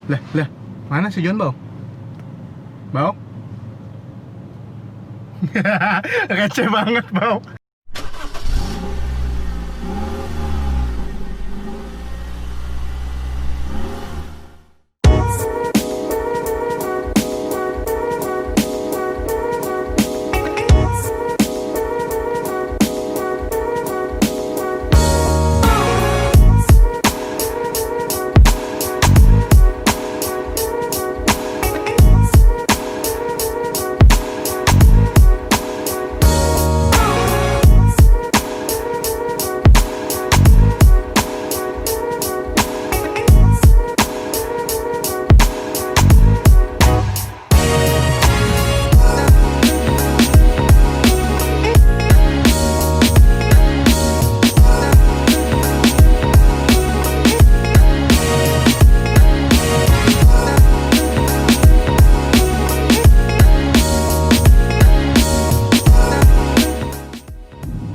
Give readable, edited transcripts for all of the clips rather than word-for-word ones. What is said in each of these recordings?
Lah, mana si John, Bau? Bau? Receh banget, Bau.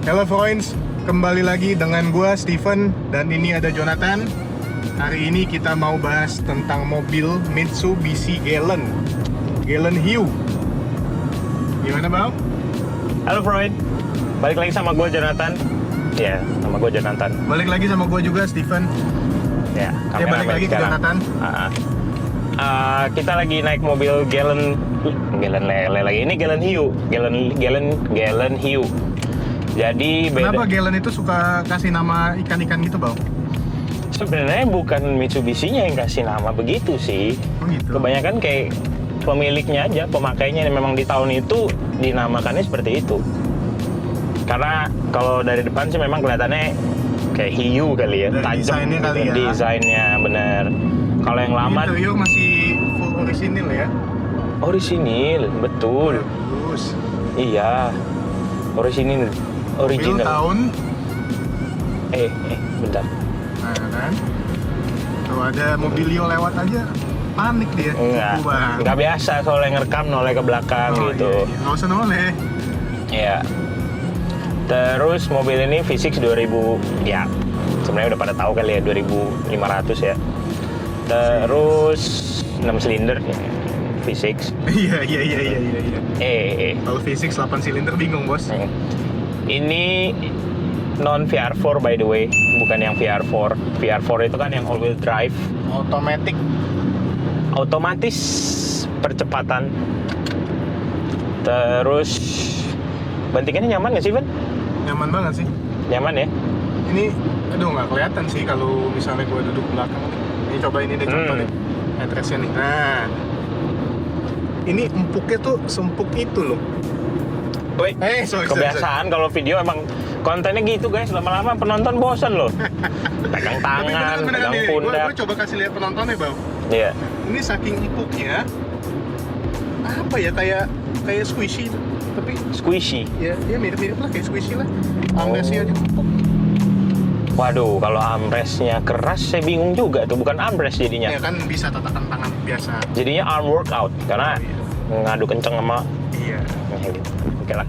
Halo friends, kembali lagi dengan gua Steven dan ini ada Jonathan. Hari ini kita mau bahas tentang mobil Mitsubishi Galant Hiu. Gimana, Bang? Halo Freud, balik lagi sama gue Jonathan. Ya, sama gue Jonathan. Balik lagi sama gua juga Steven. Ya, Balik lagi ke Jonathan. Kita lagi naik mobil Galant lele lagi. Ini Galant Hiu, Galant Hiu. Jadi beda. Kenapa Galant itu suka kasih nama ikan-ikan gitu, Bang? Sebenarnya bukan Mitsubishi-nya yang kasih nama begitu sih. Oh, gitu. Kebanyakan kayak pemiliknya aja, pemakainya yang memang di tahun itu dinamakannya seperti itu. Karena kalau dari depan sih memang kelihatannya kayak hiu kali ya, dari tajam desainnya gitu, kali ya. Desainnya bener. Kalau yang lama Interior masih full orisinil ya. orisinil, betul. Bagus. Iya, orisinil, Mobil original. tahun Bentar. nah kan. Kalau ada mobilio lewat aja panik dia. Enggak, Kuku, Bang. enggak biasa soalnya ngerekam noleh ke belakang gitu. Iya. Nggak usah noleh. Iya. Terus mobil ini V6 2000, ya sebenarnya udah pada tahu kali ya, 2500 ya. Terus 6 silinder V6. Iya. Kalau V6 8 silinder bingung, Bos. Ini non VR4 by the way, bukan yang VR4. VR4 itu kan yang all wheel drive, otomatis percepatan. Terus bantingannya nyaman nggak sih, Ben? Nyaman banget sih. Nyaman ya? Ini aduh nggak kelihatan sih kalau misalnya gua duduk belakang. Ini coba ini deh contoh deh. Headrestnya nih. Nah. Ini empuknya tuh sempuk itu loh. Woi, Sorry. kebiasaan kalau video emang kontennya gitu guys, lama-lama penonton bosan loh. Pegang Tapi tangan, beneran pegang nih, pundak. gua coba kasih lihat penontonnya, Bang. Iya. Ini saking empuknya apa ya, kayak squishy tapi Squishy. ya mirip-mirip lah kayak squishy lah. Armrestnya aja empuk. Waduh, kalau armrestnya keras saya bingung juga tuh, bukan armrest jadinya. Ya kan bisa tatakan tangan biasa. Jadinya arm workout karena ngadu kenceng sama Iya. gitu. Oke lah.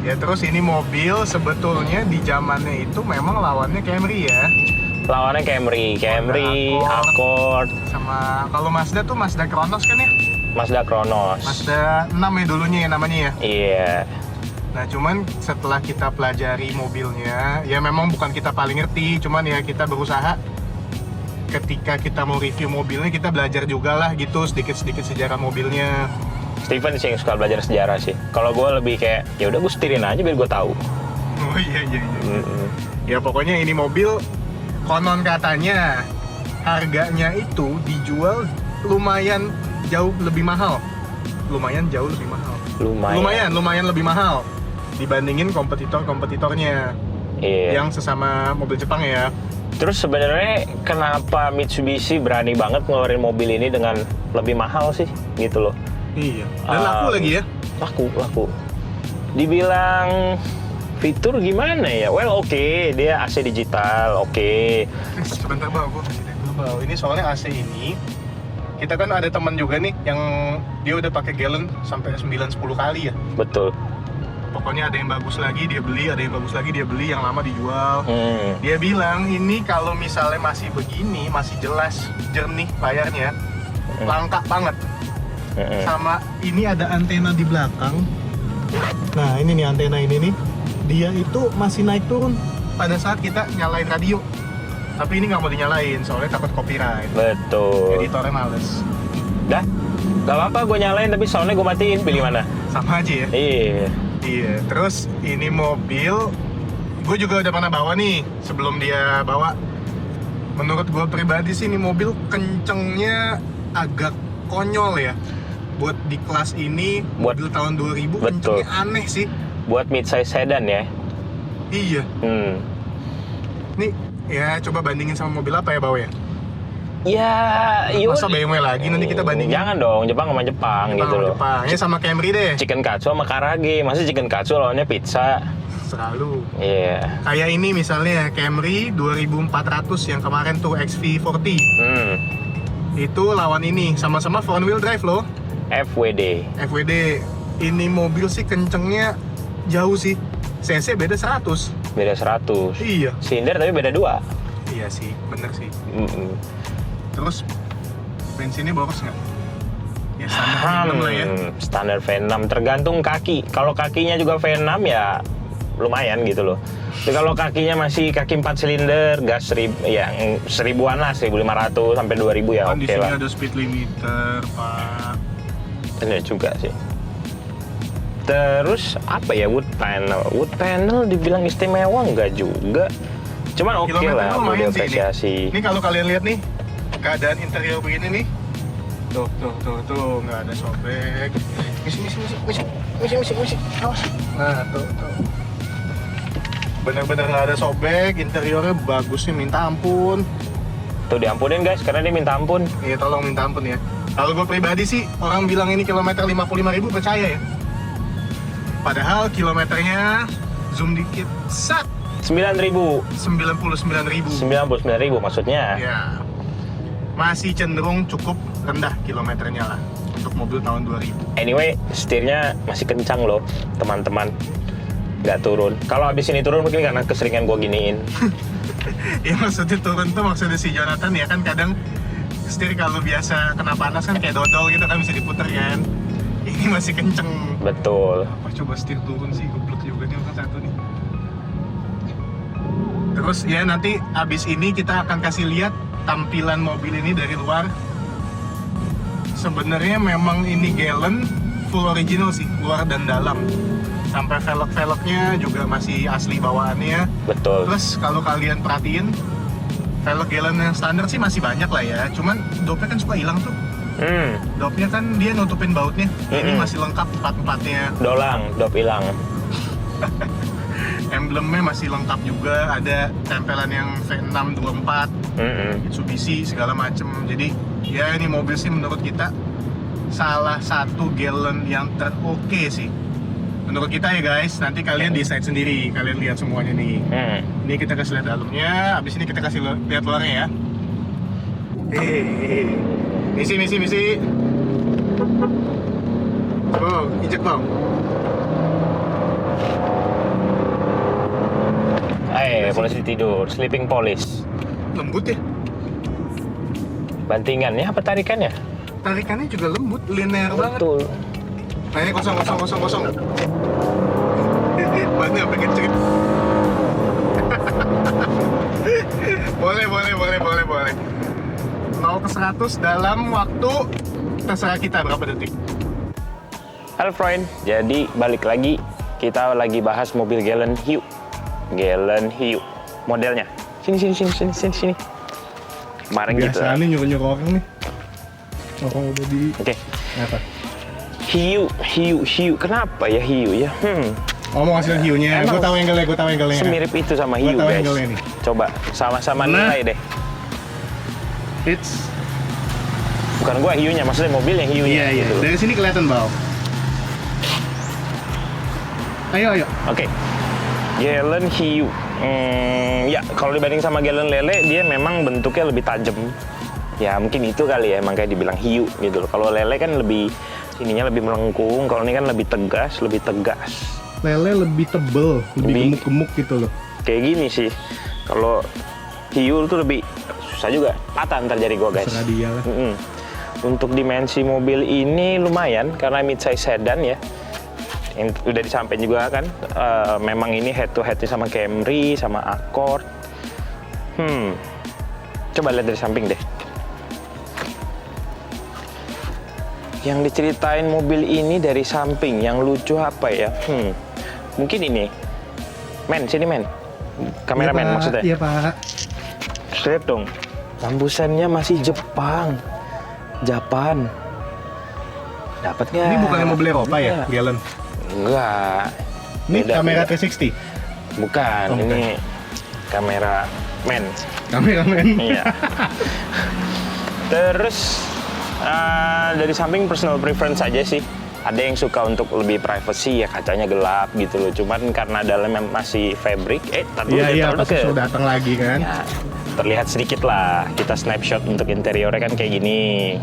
Ya terus ini mobil sebetulnya di zamannya itu memang lawannya Camry ya. Lawannya Camry, Accord, Sama kalau Mazda tuh Mazda Cronos kan ya? Mazda Cronos. Mazda 6 ya dulunya ya namanya ya. Iya. Nah cuman setelah kita pelajari mobilnya, ya memang bukan kita paling ngerti, cuman ya kita berusaha ketika kita mau review mobilnya kita belajar juga lah gitu sedikit-sedikit sejarah mobilnya. Steven sih yang suka belajar sejarah sih. Kalau gue lebih kayak ya udah gue setirin aja biar gue tahu. Oh iya. Ya pokoknya ini mobil konon katanya harganya itu dijual lumayan jauh lebih mahal. Lumayan lebih mahal dibandingin kompetitornya. Iya. Yang sesama mobil Jepang ya. Terus sebenarnya kenapa Mitsubishi berani banget ngeluarin mobil ini dengan lebih mahal sih gitu loh. Iya. Dan laku lagi ya. Laku. Dibilang fitur gimana ya? Well oke, dia AC digital, oke. Sebentar Bang, gue kasih lihat dulu Bang. Ini soalnya AC ini kita kan ada teman juga nih yang dia udah pakai Galant sampai 9-10 kali ya. Betul. Pokoknya ada yang bagus lagi dia beli, ada yang bagus lagi dia beli, yang lama dijual. Hmm. Dia bilang ini kalau misalnya masih begini, masih jelas jernih layarnya, langka banget. Sama ini ada antena di belakang. Nah ini nih antena ini nih, dia itu masih naik turun pada saat kita nyalain radio. Tapi ini nggak mau dinyalain soalnya takut copyright. Betul. Editornya males. Dah, gak apa-apa gue nyalain tapi soundnya gue matiin. Pilih mana? Sama aja ya. Iya. Terus ini mobil, gue juga udah pernah bawa nih sebelum dia bawa. Menurut gue pribadi sih ini mobil kencengnya agak konyol ya. Buat di kelas ini, mobil tahun 2000 kencengnya aneh sih. Buat mid-size sedan ya? Iya. Nih, ya coba bandingin sama mobil apa ya bawa ya? Ya, masa BMW lagi nanti kita bandingin? Jangan dong, Jepang sama Jepang gitu loh. Jepang, ya sama Camry deh. Chicken katsu sama karage, masa chicken katsu lawannya pizza? Selalu. Iya. Kayak ini misalnya Camry 2400 yang kemarin tuh XV40. Itu lawan ini, sama-sama front wheel drive loh. FWD. Ini mobil sih kencengnya jauh sih. CC beda 100. Beda 100. Iya. Silinder tapi beda 2. Iya sih, bener sih. Terus bensinnya boros nggak? Ya standar V6 lah ya. Standar V6 tergantung kaki. Kalau kakinya juga V6 ya lumayan gitu loh. Tapi kalau kakinya masih kaki 4 silinder, gas yang 1000-an lah, 1500 sampai 2000 ya oke lah. Di sini ada speed limiter, Pak. Bener juga sih. Terus apa ya, wood panel? Wood panel dibilang istimewa nggak juga. Cuman oke lah, mau diapresiasi. Ini kalau kalian lihat nih, keadaan interior begini nih. Tuh, nggak ada sobek. Misi. Awas. Nah, tuh. Bener-bener nggak ada sobek, interiornya bagus sih, minta ampun. Tuh diampunin guys, karena dia minta ampun. Iya, tolong minta ampun ya. Kalau gue pribadi sih, orang bilang ini kilometer 55.000 percaya ya. Padahal kilometernya zoom dikit, 9.000. 99.000 maksudnya. Ya, masih cenderung cukup rendah kilometernya lah untuk mobil tahun 2000. Anyway, setirnya masih kencang loh teman-teman, nggak turun. Kalau habis ini turun mungkin karena keseringan gue giniin. Ya maksudnya turun tuh maksudnya si Jonathan ya kan, kadang setir kalau biasa kena panas kan kayak dodol gitu kan, bisa diputer kan. Ini masih kenceng. Betul. Apa coba setir turun sih, goblok juga nih orang satu nih. Terus ya nanti abis ini kita akan kasih lihat tampilan mobil ini dari luar. Sebenarnya memang ini Galen full original sih, luar dan dalam. Sampai velg-velgnya juga masih asli bawaannya. Betul. Terus kalau kalian perhatiin, velg Galen yang standar sih masih banyak lah ya. Cuman dopnya kan suka hilang tuh. Dopnya kan dia nutupin bautnya. Ini masih lengkap empat-empatnya. Dop hilang. Emblemnya masih lengkap juga, ada tempelan yang V6 24, Mitsubishi segala macem. Jadi ya ini mobil sih menurut kita salah satu Galen yang teroke sih. Menurut kita ya guys, nanti kalian decide sendiri, kalian lihat semuanya nih. Ini kita kasih lihat dalamnya, habis ini kita kasih lihat luarnya ya. Misi. Oh, injek bang. Polisi tidur, sleeping polish. Lembut ya? Bantingannya apa tarikannya? Tarikannya juga lembut, linear banget. Betul. Nah ini kosong. Bannya pengen cerit. Boleh. 0 ke 100 dalam waktu terserah kita berapa detik. Halo friend, jadi balik lagi, kita lagi bahas mobil Galen Hiu. Modelnya. Sini. Kemarin gitu. Biasa nih nyuruh orang nih. Orang udah di. Oke. Apa? Hiu. Kenapa ya hiu ya? Mau hasil hiunya. Gue tahu angle-nya. Semirip itu sama hiu guys. Coba sama-sama nilai deh. It's. Bukan gua hiunya, maksudnya mobilnya hiunya. Iya. Gitu. Dari sini kelihatan bau. Ayo. Oke. Galen Hiu. Ya kalau dibanding sama Galen Lele, dia memang bentuknya lebih tajam. Ya mungkin itu kali ya, emang kayak dibilang hiu gitu loh. Kalau Lele kan lebih sininya lebih melengkung, kalau ini kan lebih tegas. Lele lebih tebel, lebih gemuk-gemuk gitu loh. Kayak gini sih. Kalau hiu tuh lebih susah juga, patah ntar jari gua guys. Serah dia lah. untuk dimensi mobil ini lumayan karena midsize sedan ya. Yang udah disampaikan juga kan, memang ini head to head sama Camry, sama Accord. Coba lihat dari samping deh. Yang diceritain mobil ini dari samping, yang lucu apa ya? Mungkin ini. Men, sini men. Kameramen Iya, maksudnya. Iya Pak. Lihat dong. Lampusannya masih Jepang. Japan. Dapat nggak? Ini bukannya mobil Eropa ya, Galen? Enggak. Ini Beda, kamera beda. 360? Bukan, Oh, bukan. ini kamera men. Kameramen? Iya. Terus dari samping personal preference aja sih. Ada yang suka untuk lebih privacy ya, kacanya gelap gitu loh. Cuman karena dalamnya masih fabric, Iya, pasti sudah datang lagi kan? Ya, terlihat sedikit lah. Kita snapshot untuk interiornya kan kayak gini.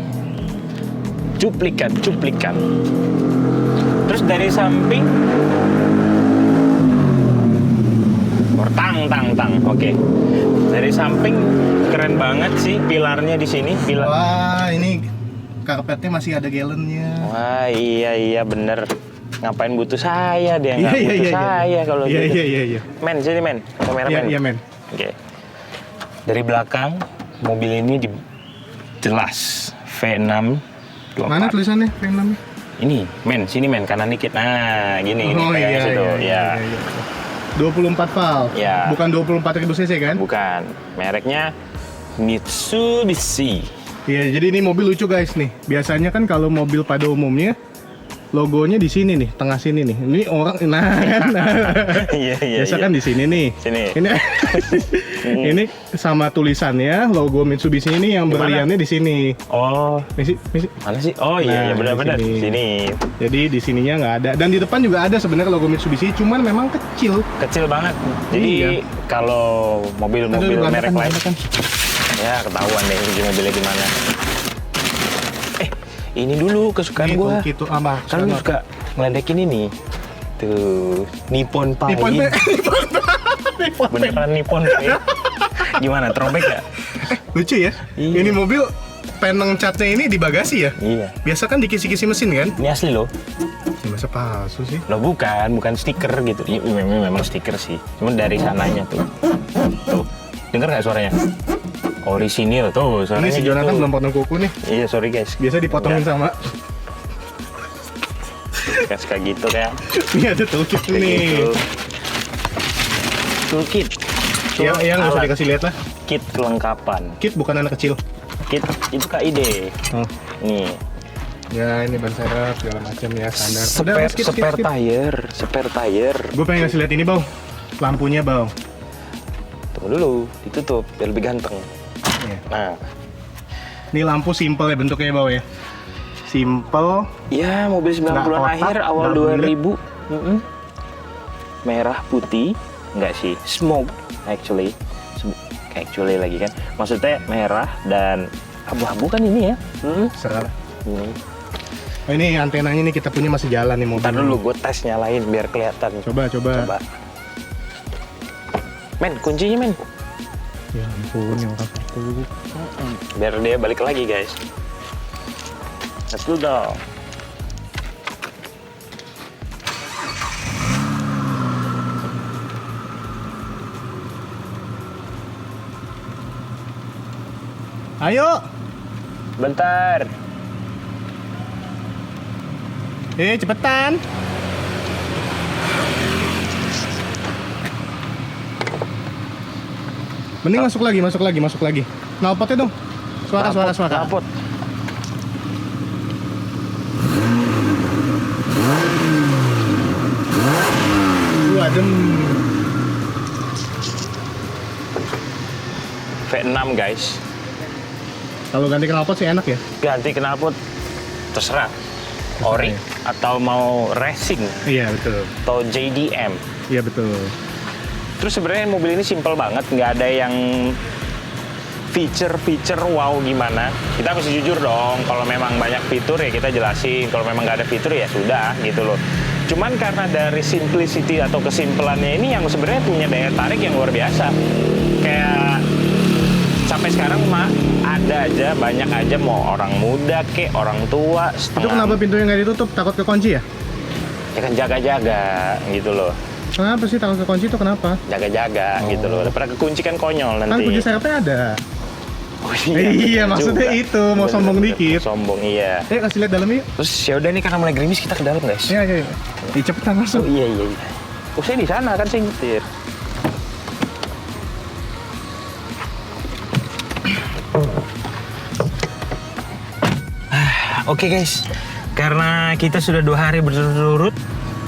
Cuplikan. Terus dari samping, tang. Oke. Dari samping keren banget sih pilarnya di sini. Wah, ini karpetnya masih ada Galennya. Wah, iya bener. Ngapain butuh saya dia? Nggak butuh saya kalau gitu. Iya. Men, sini men. Kameramen. Iya, men. Oke. Dari belakang, mobil ini jelas V6 24. Mana tulisannya V6? Ini, men, sini men, kanan dikit. Nah, gini Oh kayak situ. iya. 24 valve. Ya. Bukan 24.000 cc kan? Bukan. Mereknya Mitsubishi. Iya, jadi ini mobil lucu guys nih. Biasanya kan kalau mobil pada umumnya logonya di sini nih, tengah sini nih. Ini orang kan. Iya. Biasa kan di sini nih. Sini. Ini ini sama tulisannya logo Mitsubishi ini yang Di mana? berliannya di sini. Oh, Misi. mana sih? Oh iya, Nah, benar-benar. di sini. Sini. Jadi di sininya nggak ada. Dan di depan juga ada sebenarnya logo Mitsubishi, cuman memang kecil. Kecil banget. Jadi Iya. kalau mobil-mobil Aduh, merek lain, berantakan. ya ketahuan deh ini mobilnya gimana. Ini dulu kesukaan Ini gua. gitu sama. Kan lu suka ngeledekin ini. Tuh, Nippon Paint. Nippon Beneran Nippon Paint. Gimana, throwback ya? Lucu ya? Iya. Ini mobil peneng catnya ini di bagasi ya? Iya. Biasa kan dikisi-kisi mesin kan? Ini asli loh. Ya, masa palsu sih? Loh bukan stiker gitu. Ini memang stiker sih. Cuma dari sananya tuh. Tuh, denger nggak suaranya? Orisinil tuh suaranya. Ini si Jonathan gitu. belum potong kuku nih. Iya, sorry guys. Biasa dipotongin sama. Kayak gitu kayak. Ini ada toolkit Kayak nih. gitu. Toolkit. Yang nggak usah Alat. dikasih lihat lah. Kit kelengkapan. Kit bukan anak kecil. Kit itu KID. Oh. Nih. Ya ini ban serep segala macam ya standar. Spare tire. Gue pengen ngasih lihat ini bau. Lampunya bau. Tunggu dulu, ditutup biar lebih ganteng. Iya. Nah, Ini lampu simple ya bentuknya bau ya. Simple. ya mobil 90-an Nggak akhir, kotak, awal nggak 2000. Merah putih, enggak sih, smoke actually. Actually lagi kan. Maksudnya merah dan abu-abu kan ini ya. Serah. Ini. Oh, ini antenanya nih kita punya masih jalan nih mobil. Ntar dulu gue tes nyalain biar kelihatan. Coba. Coba. Men, kuncinya men. Ya ampun, yang orang satu. Biar dia balik lagi guys. Tes dulu dong. Ayo. Bentar. Cepetan. Mending masuk lagi. Knalpotnya dong. Suara. Knalpot. Adem. V6 guys. Kalau ganti knalpot sih enak ya. Ganti knalpot terserah. Ori atau mau racing Iya betul. atau JDM. Iya betul. Terus sebenarnya mobil ini simple banget, nggak ada yang feature wow gimana. Kita mesti jujur dong, kalau memang banyak fitur ya kita jelasin, kalau memang nggak ada fitur ya sudah gitu loh. Cuman karena dari simplicity atau kesimpulannya ini yang sebenarnya punya daya tarik yang luar biasa. Kayak sampai sekarang ada aja, banyak aja, mau orang muda kek, orang tua, Itu kenapa pintunya nggak ditutup? Takut kekunci ya? Ya kan jaga-jaga gitu loh. Kenapa sih takut kekunci itu kenapa? Jaga-jaga gitu loh. Daripada kekunci kan konyol Kan nanti. kunci serepnya ada. Oh, Iya, maksudnya juga. itu, mau sombong dikit. Mau sombong, iya. Kasih lihat dalam yuk. Terus ya udah nih karena mulai gerimis kita ke dalam guys. Iya. Cepetan Oh langsung. iya. Oh saya di sana kan saya nyetir. Oke guys, karena kita sudah 2 hari berturut-turut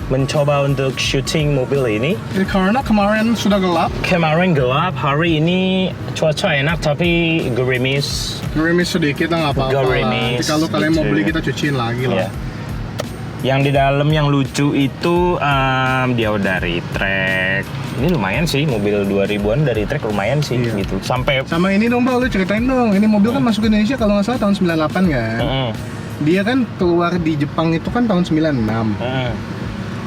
mencoba untuk syuting mobil ini. Karena kemarin sudah gelap. Kemarin gelap, hari ini cuaca enak tapi gerimis. Gerimis sedikit nggak apa-apa. Gerimis, Nanti kalau kalian mau gitu. beli kita cuciin lagi lah. Ya. Yang di dalam yang lucu itu dia dari track. Ini lumayan sih, mobil 2000-an dari track lumayan sih Iya. gitu. Sampai Sama ini dong, Bang, lu ceritain dong. Ini mobil kan masuk ke Indonesia kalau nggak salah tahun 98 kan. Dia kan keluar di Jepang itu kan tahun 96.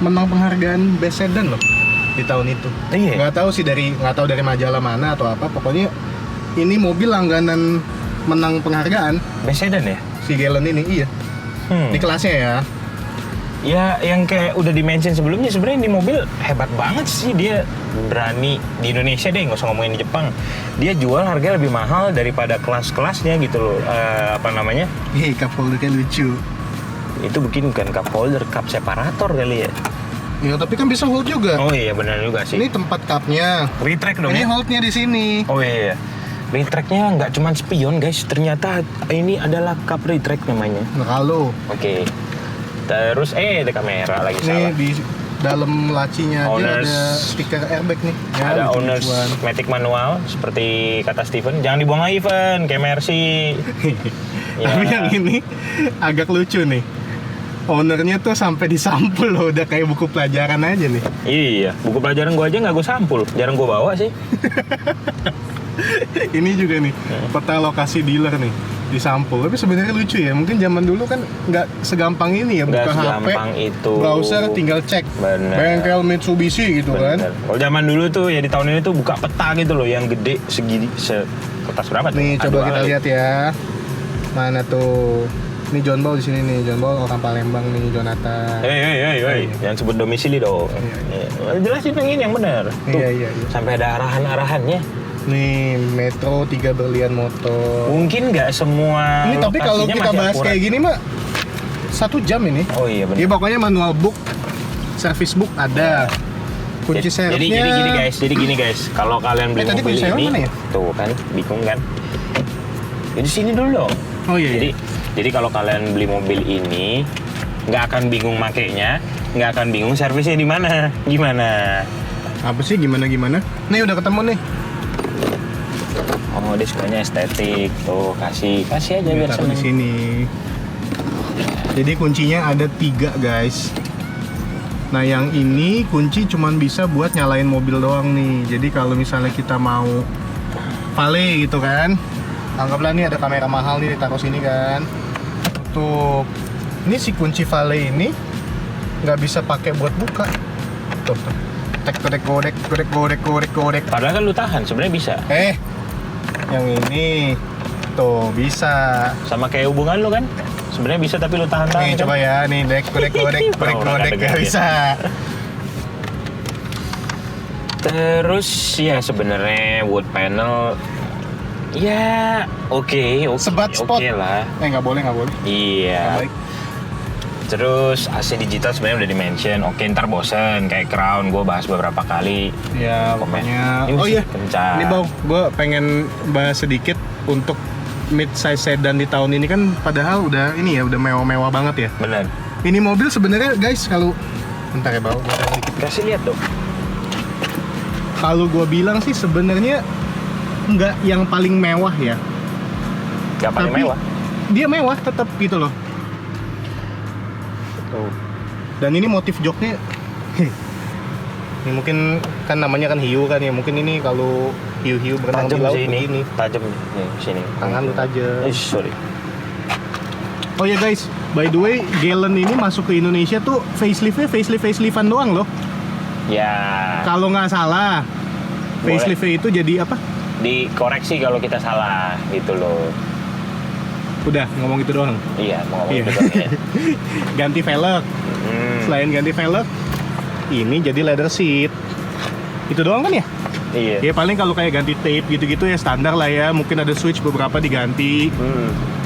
Menang penghargaan Best Sedan loh di tahun itu. Iya. Nggak tahu dari majalah mana atau apa. Pokoknya ini mobil langganan menang penghargaan Best Sedan ya? si Galen ini, iya. Di kelasnya ya. Ya yang kayak udah di-mention sebelumnya, sebenarnya ini mobil hebat banget sih. Dia berani di Indonesia deh, nggak usah ngomongin di Jepang. Dia jual harga lebih mahal daripada kelas-kelasnya gitu loh. Apa namanya? Cup holdernya lucu. Itu bukan cup holder, cup separator kali ya. Ya tapi kan bisa hold juga. Oh iya benar juga sih. Ini tempat cupnya. Retrack dong Ini ya? holdnya di sini. Oh iya. Retracknya nggak cuma spion guys, ternyata ini adalah cup retrack namanya. Nah, kalau Oke. Terus ada kamera lagi ini salah. di dalam lacinya aja Owners- ada stiker airbag nih. Ya, Ada owners lucu-lucuan. matic manual seperti kata Steven, jangan dibuang lagi Van, kayak Mercy. Ya. Tapi yang ini agak lucu nih. Ownernya tuh sampai disampul loh, udah kayak buku pelajaran aja nih. Iya, buku pelajaran gua aja nggak gua sampul, jarang gua bawa sih. Ini juga nih peta lokasi dealer nih disampul. Tapi sebenarnya lucu ya. Mungkin zaman dulu kan nggak segampang ini ya, Nggak buka HP, segampang itu. browser tinggal cek Bener. bengkel Mitsubishi gitu kan. Bener. Kalau zaman dulu tuh ya di tahun ini tuh buka peta gitu loh, yang gede segini, kertas berapa tuh? Nih coba Aduh, kita kali. lihat ya. Mana tuh? Ini John Ball di sini nih. John Ball orang Palembang nih, Jonathan. Hei, jangan sebut domisili dong. Iya. Jelasin yang ini yang benar. Tuh, Iya. sampai ada arahan-arahannya. Nih Metro 3 berlian motor. Mungkin nggak semua. Ini tapi kalau lokasinya kita masih bahas akurat. kayak gini mah 1 jam ini. Oh iya benar. Ya pokoknya manual book, service book ada. Kunci serepnya. Jadi gini guys, kalau kalian beli tadi mobil kunci serep ini, mana ya? tuh kan, bingung kan? Jadi sini dulu dong. Oh iya. Jadi kalau kalian beli mobil ini, nggak akan bingung makainya, nggak akan bingung servisnya di mana, gimana? Apa sih gimana? Nih udah ketemu nih. Oh dia sukanya estetik, tuh kasih aja biar Taruh di seneng. sini. Jadi kuncinya ada 3 guys. Nah yang ini kunci cuman bisa buat nyalain mobil doang nih. Jadi kalau misalnya kita mau valet gitu kan, anggaplah nih ada kamera mahal nih ditaruh sini kan. Tutup. Ini si kunci valet ini nggak bisa pakai buat buka. Tuh. Godek. Padahal kan lu tahan, sebenarnya bisa. Yang ini tuh bisa. Sama kayak hubungan lu kan, sebenarnya bisa tapi lu tahan. Nih coba ya, nih godek nggak bisa. Terus ya sebenarnya wood panel ya oke. Sebat spot. Oke lah. Nggak boleh. Iya. Nggak baik. Terus AC digital sebenarnya udah di-mention. Oke, ntar bosen kayak Crown, gue bahas beberapa kali. Ya pokoknya. Ini Oh masih iya. kencang. Ini Bang, gue pengen bahas sedikit untuk mid size sedan di tahun ini kan padahal udah ini ya udah mewah-mewah banget ya. Bener. Ini mobil sebenarnya guys kalau bentar ya Bang, gua taruh dikit. Kasih lihat dong. Kalau gue bilang sih sebenarnya nggak yang paling mewah ya. Gak paling Tapi mewah. Dia mewah tetap gitu loh. Tuh. Dan ini motif joknya ini mungkin kan namanya kan hiu kan ya, mungkin ini kalau hiu-hiu berenang di Tajam laut sih ini. begini. Tajam nih sini. Tangan lu tajam. Sorry. Oh ya guys, by the way, Galen ini masuk ke Indonesia tuh faceliftan doang loh. Ya. Kalau nggak salah, Boleh. faceliftnya itu jadi apa? Dikoreksi kalau kita salah gitu loh. Udah ngomong itu doang. Iya, mau ngomong Iya. itu doang ya. Ganti velg. Selain ganti velg, ini jadi leather seat. Itu doang kan ya? Iya. Ya paling kalau kayak ganti tape gitu-gitu ya standar lah ya. Mungkin ada switch beberapa diganti.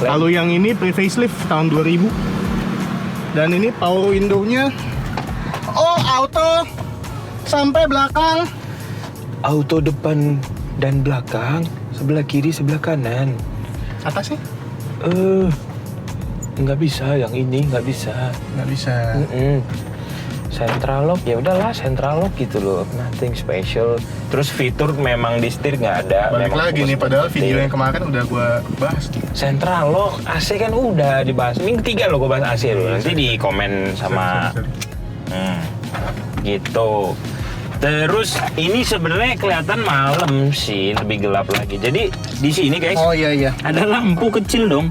Kalau yang ini pre-facelift tahun 2000. Dan ini power window-nya auto sampai belakang. Auto depan dan belakang, sebelah kiri, sebelah kanan. Atasnya? Nggak bisa, yang ini nggak bisa. Nggak bisa. Central lock ya udahlah, central lock gitu loh, nothing special. Terus fitur memang di setir nggak ada. Balik memang lagi fokus nih, padahal setir. video yang kemarin udah gua bahas. Central lock, AC kan udah dibahas. Ini ketiga loh gua bahas AC loh. Nanti di komen sama Sorry. gitu. Terus ini sebenarnya kelihatan malam sih, lebih gelap lagi. Jadi di sini guys, Oh iya. ada lampu kecil dong.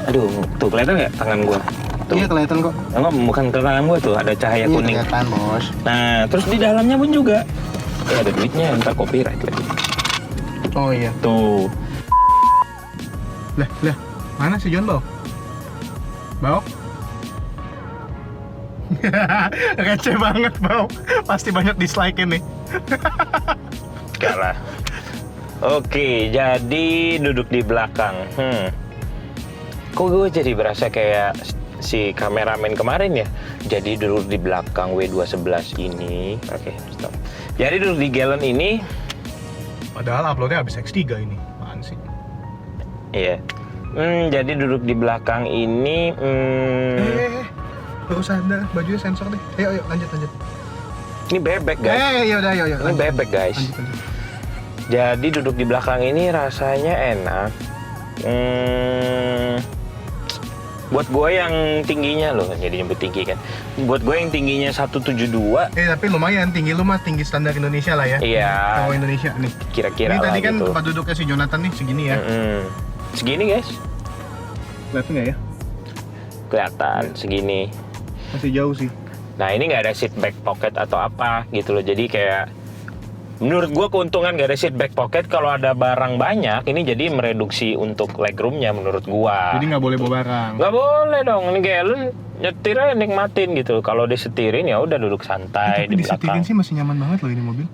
Aduh, tuh kelihatan nggak tangan gua? Tuh. Iya kelihatan kok. Enggak, bukan ke tangan gua tuh, ada cahaya Iya kuning. kelihatan bos. Nah, terus di dalamnya pun juga. Ada duitnya, ntar copyright lagi. Oh iya. Tuh. Lah, mana si John Bau? Bau? Receh banget Bau. Pasti banyak dislike-nya nih. Enggak lah. Oke, jadi duduk di belakang. Kok gue jadi berasa kayak si kameramen kemarin ya? Jadi duduk di belakang W211 ini. Oke, stop. Jadi duduk di Galen ini. Padahal uploadnya habis X3 ini. Apaan sih? Iya. Jadi duduk di belakang ini. Baru sadar, bajunya sensor deh. Ayo lanjut. Ini bebek guys. Yaudah. Ini bebek guys. Lanjut. Jadi duduk di belakang ini rasanya enak. Buat gue yang tingginya loh, jadi nyebut tinggi kan. Buat gue yang tingginya 172. Tapi lumayan, tinggi lu mah tinggi standar Indonesia lah ya. Iya. Kalau Indonesia nih. Kira-kira Ini lah tadi kan gitu. tempat duduknya si Jonathan nih, segini ya. Segini guys. Kelihatan nggak ya? Kelihatan segini. Masih jauh sih. Nah ini nggak ada seat back pocket atau apa gitu loh. Jadi kayak menurut gue keuntungan gak ada seat back pocket kalau ada barang banyak. Ini jadi mereduksi untuk legroomnya menurut gue. Jadi nggak boleh bawa barang. Nggak boleh dong, ini Galen nyetir aja nikmatin gitu. Kalau disetirin ya udah duduk santai Tapi di disetirin belakang. sih masih nyaman banget loh ini mobil.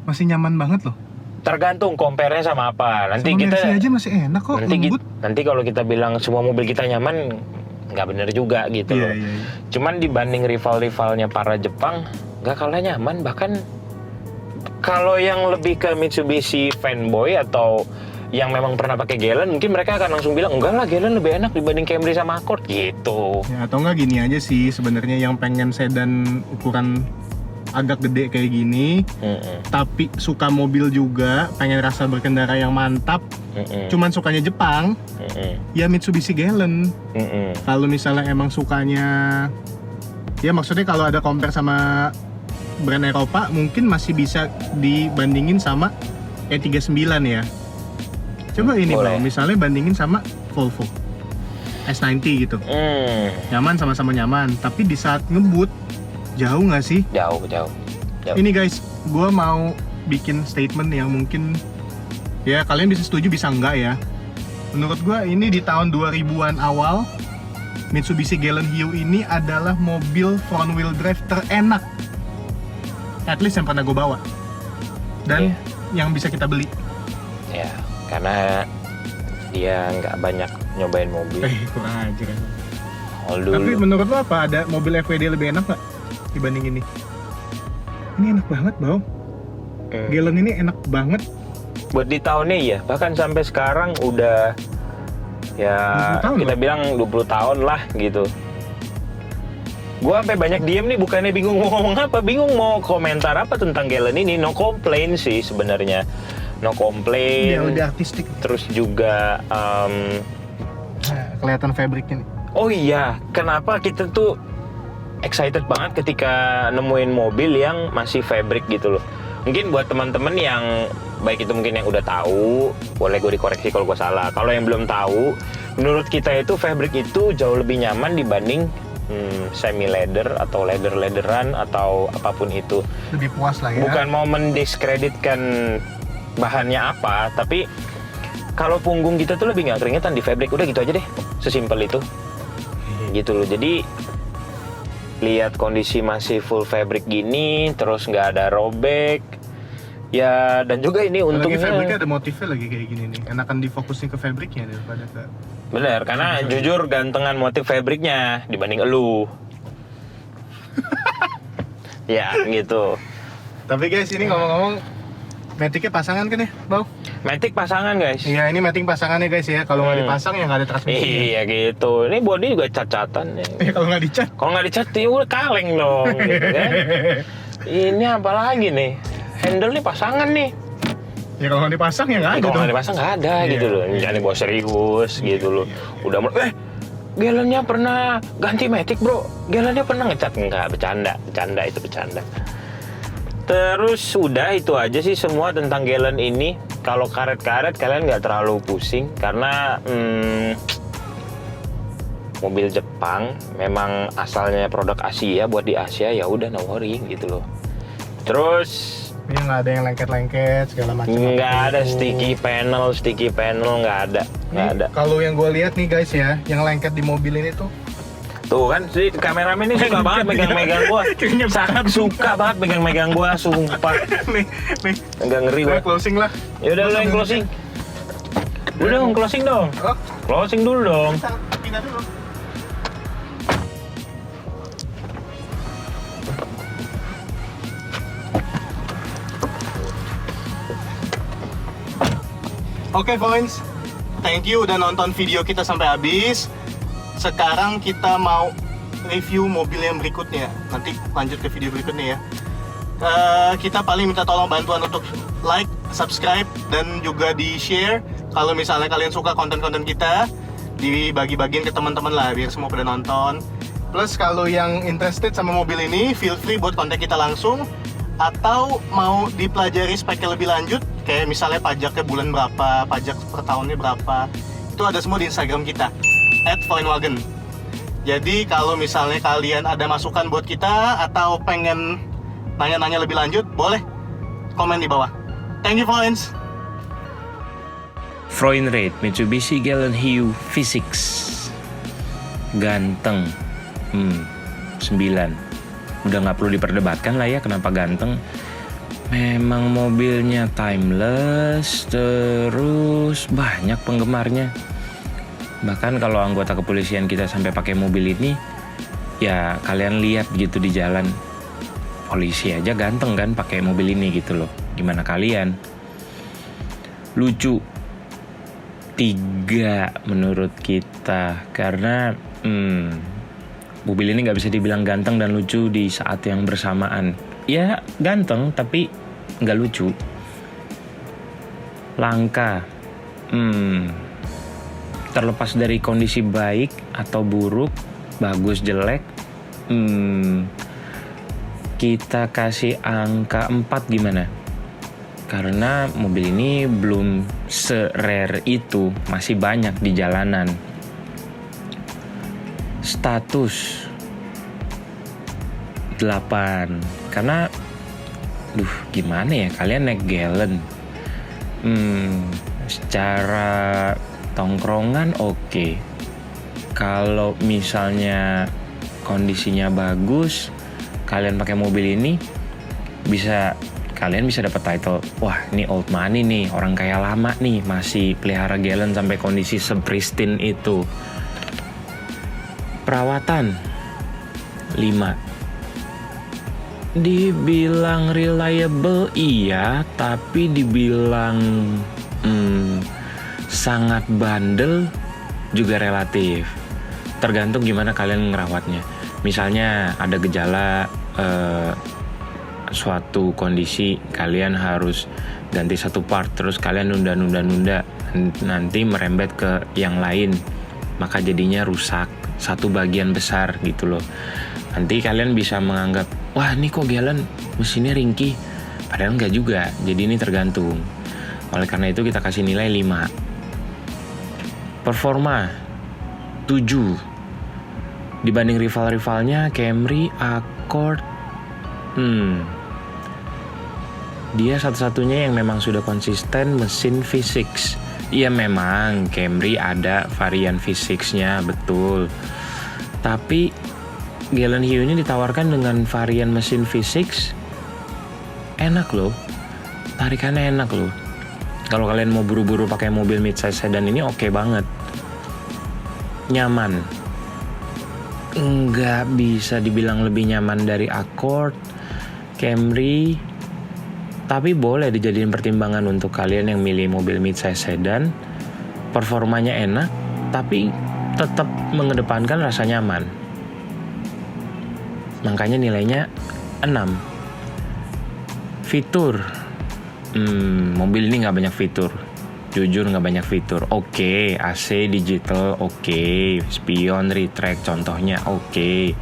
Masih nyaman banget loh. Tergantung compare-nya sama apa. Nanti Sama kita Mercy aja masih enak kok, lembut. nanti kalau kita bilang semua mobil kita nyaman, nggak bener juga gitu loh. Iya. Cuman dibanding rival-rivalnya para Jepang, nggak kalah nyaman. Bahkan kalau yang lebih ke Mitsubishi fanboy atau yang memang pernah pakai Galen, mungkin mereka akan langsung bilang enggak lah, Galen lebih enak dibanding Camry sama Accord gitu. Ya, atau enggak gini aja sih sebenarnya, yang pengen sedan ukuran agak gede kayak gini, tapi suka mobil juga, pengen rasa berkendara yang mantap, cuman sukanya Jepang, ya Mitsubishi Galen. Kalau misalnya emang sukanya, ya maksudnya kalau ada compare sama brand Eropa, mungkin masih bisa dibandingin sama E39 ya. Coba ini Boleh. Bang, misalnya bandingin sama Volvo S90 gitu. Nyaman, sama-sama nyaman, tapi di saat ngebut jauh nggak sih? Jauh. Ini guys, gue mau bikin statement yang mungkin ya kalian bisa setuju bisa enggak ya. Menurut gue ini di tahun 2000-an awal, Mitsubishi Galen Hio ini adalah mobil front wheel drive terenak, at least yang pernah gue bawa, dan yang bisa kita beli. Ya, karena dia nggak banyak nyobain mobil. Kurang ajar. Dulu. Tapi menurut lo apa, ada mobil FWD lebih enak nggak dibanding ini? Ini enak banget, Bang. Galen ini enak banget. Buat di tahunnya iya, bahkan sampai sekarang udah ya 20 tahun kita loh. bilang 20 tahun lah gitu. Gua sampai banyak diem nih, bukannya bingung mau ngomong apa, bingung mau komentar apa tentang Galen ini. No complain sih sebenarnya, no complain. Dia udah artistik. Terus juga Kelihatan fabriknya nih. oh iya, kenapa kita tuh excited banget ketika nemuin mobil yang masih fabric gitu loh. Mungkin buat teman-teman yang baik itu mungkin yang udah tahu, boleh gue dikoreksi kalau gue salah. Kalau yang belum tahu, menurut kita itu fabric itu jauh lebih nyaman dibanding semi leather atau leatheran atau apapun itu. Lebih puas lah ya. Bukan mau mendiskreditkan bahannya apa, tapi kalau punggung kita tuh lebih nggak keringetan di fabric, udah gitu aja deh, sesimpel itu. Gitu loh. Jadi lihat kondisi masih full fabric gini, terus nggak ada robek. Ya, dan juga ini untungnya fabriknya ada motifnya lagi kayak gini nih. Enakan difokusin ke fabriknya daripada ke... bener, karena jujur gantengan motif fabriknya dibanding elu. Ya, gitu. Tapi guys, ini ngomong-ngomong, Matic-nya pasangan kan ya, Bau? Matic pasangan guys. Iya, ini Matic pasangannya guys ya. Kalau nggak dipasang ya nggak ada transmisi. Iya gitu. Ini body juga cat-catan ya. Kalau nggak dicat. Kalau nggak dicat, ya udah kaleng dong. Gitu kan. Ini apa lagi nih? Handle nih pasangan nih. Ya kalau nggak dipasang ya nggak ada. Kalau dong. nggak dipasang nggak ada gitu loh. Jangan dibawa serius gitu loh. Udah Gelennya pernah ganti Matic bro. Gelennya pernah ngecat nggak? Bercanda itu bercanda. Terus udah itu aja sih semua tentang Gelen ini. Kalau karet-karet kalian nggak terlalu pusing karena mobil Jepang memang asalnya produk Asia, buat di Asia ya udah no worry gitu loh. Terus Ini nggak ada yang lengket-lengket segala macam. nggak ada sticky panel nggak ada. Kalau yang gue lihat nih guys ya, yang lengket di mobil ini tuh Tuh kan si kameramen ini suka banget megang-megang gua. Sangat suka banget megang-megang gua, sumpah. nih. Enggak ngeri gua. Closing lah. Ya udah lo yang closing. Udah dong closing dong. Oh, Closing dulu dong. pindah dulu. Oke, Points. Thank you udah nonton video kita sampai habis. Sekarang kita mau review mobil yang berikutnya. Nanti lanjut ke video berikutnya ya. Kita paling minta tolong bantuan untuk like, subscribe, dan juga di-share. Kalau misalnya kalian suka konten-konten kita, dibagi-bagiin ke teman-teman lah biar semua pada nonton. Plus kalau yang interested sama mobil ini, feel free buat kontak kita langsung. Atau mau dipelajari speknya lebih lanjut, kayak misalnya pajaknya bulan berapa, pajak per tahunnya berapa, itu ada semua di Instagram kita @foreignwagen. Jadi kalau misalnya kalian ada masukan buat kita atau pengen nanya-nanya lebih lanjut, boleh komen di bawah. Thank you, friends. Freundraid Mitsubishi Galen Hiu V6 ganteng 9. Udah nggak perlu diperdebatkan lah ya kenapa ganteng. Memang mobilnya timeless, terus banyak penggemarnya. Bahkan kalau anggota kepolisian kita sampai pakai mobil ini, ya kalian lihat gitu di jalan, polisi aja ganteng kan pakai mobil ini gitu loh. Gimana kalian? Lucu 3 menurut kita karena mobil ini nggak bisa dibilang ganteng dan lucu di saat yang bersamaan. Ya ganteng tapi nggak lucu. Langka. Terlepas dari kondisi baik atau buruk, bagus jelek, kita kasih angka 4 gimana? Karena mobil ini belum se-rare itu, masih banyak di jalanan. Status 8. Karena gimana ya, kalian naik Galen, secara tongkrongan oke. Kalau misalnya kondisinya bagus, kalian pakai mobil ini kalian bisa dapat title, wah ini old money nih, orang kaya lama nih, masih pelihara Galen sampai kondisi sepristine itu. Perawatan 5. Dibilang reliable iya, tapi dibilang sangat bandel juga relatif. Tergantung gimana kalian ngerawatnya. Misalnya ada gejala suatu kondisi, kalian harus ganti satu part, terus kalian nunda, nanti merembet ke yang lain, maka jadinya rusak satu bagian besar gitu loh. Nanti kalian bisa menganggap, wah ini kok Galen mesinnya ringkih, padahal enggak juga. Jadi ini tergantung. Oleh karena itu kita kasih nilai 5. Performa 7. Dibanding rival-rivalnya Camry, Accord, dia satu-satunya yang memang sudah konsisten mesin V6 Iya memang Camry ada varian V6-nya, betul. Tapi Galen Hue ini ditawarkan dengan varian mesin V6 enak loh. Tarikannya enak loh. Kalau kalian mau buru-buru pakai mobil midsize sedan ini oke banget. Nyaman. Nggak bisa dibilang lebih nyaman dari Accord, Camry, tapi boleh dijadiin pertimbangan untuk kalian yang milih mobil midsize sedan. Performanya enak, tapi tetap mengedepankan rasa nyaman. Makanya nilainya 6. Fitur, mobil ini nggak banyak fitur. Jujur nggak banyak fitur. Oke, AC digital, oke. Spion, retract contohnya, oke.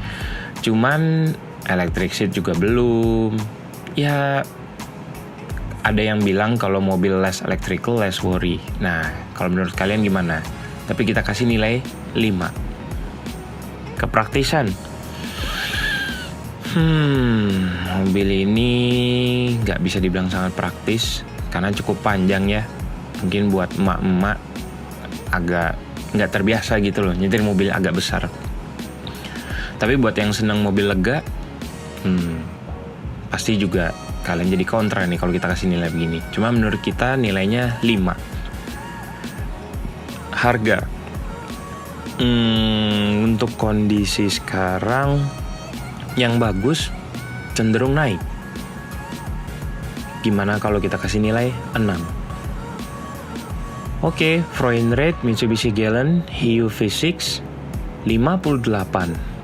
Cuman electric seat juga belum. Ya, ada yang bilang kalau mobil less electrical, less worry. Nah, kalau menurut kalian gimana? Tapi kita kasih nilai 5. Kepraktisan. Mobil ini nggak bisa dibilang sangat praktis karena cukup panjang ya. Mungkin buat emak-emak agak nggak terbiasa gitu loh nyetir mobil agak besar. Tapi buat yang senang mobil lega, pasti juga kalian jadi kontra nih kalau kita kasih nilai begini. Cuma menurut kita nilainya 5. Harga, untuk kondisi sekarang yang bagus cenderung naik. Gimana kalau kita kasih nilai 6? Oke, Freund Rate Mitsubishi Galen Hue V6 58.